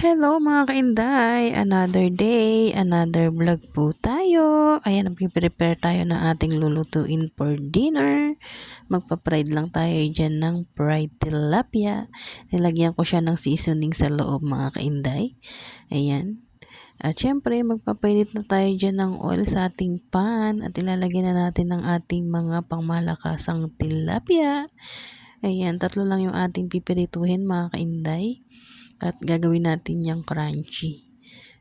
Hello mga kainday! Another day, another vlog po tayo. Ayan, nagpiprepare tayo ng ating lulutuin for dinner. Magpa-fried lang tayo dyan ng fried tilapia. Nilagyan ko siya ng seasoning sa loob mga kainday. Ayan. At syempre, magpapainit na tayo dyan ng oil sa ating pan at ilalagay na natin ang ating mga pangmalakasang tilapia. Ayan, tatlo lang yung ating pipirituhin mga kainday. At gagawin natin yung crunchy.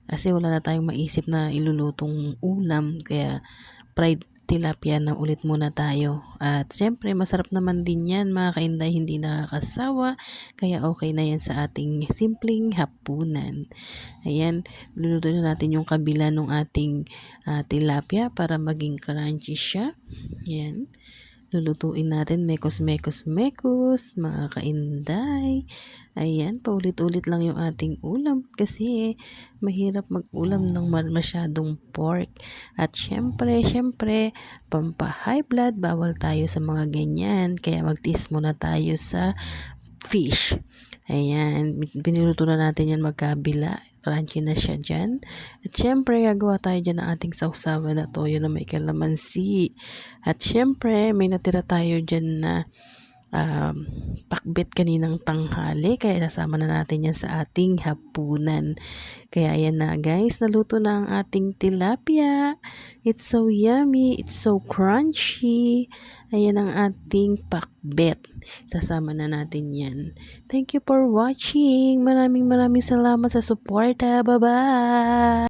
Kasi wala na tayong maisip na ilulutong ulam. Kaya fried tilapia na ulit muna tayo. At siyempre masarap naman din yan mga kainday. Hindi nakakasawa. Kaya okay na yan sa ating simpleng hapunan. Ayan. Luluto na natin yung kabila ng ating tilapia para maging crunchy siya. Ayan. Lulutuin natin mekos mga kainday. Ayan, paulit-ulit lang yung ating ulam kasi mahirap mag-ulam ng masyadong pork. At syempre, pampa-high blood, bawal tayo sa mga ganyan. Kaya magtiis muna tayo sa fish. Ayan, biniluto na natin yan magkabila. Crunchy na siya dyan. At syempre, gagawa tayo dyan ng ating sausawan na toyo na may kalamansi. At syempre, may natira tayo dyan na pakbet kaninang tanghali. Kaya sasama na natin yan sa ating hapunan. Kaya ayan na guys, naluto na ang ating tilapia. It's so yummy, it's so crunchy. Ayan ang ating pakbet. Sasama na natin yan. Thank you for watching. Maraming salamat sa suporta. Bye-bye!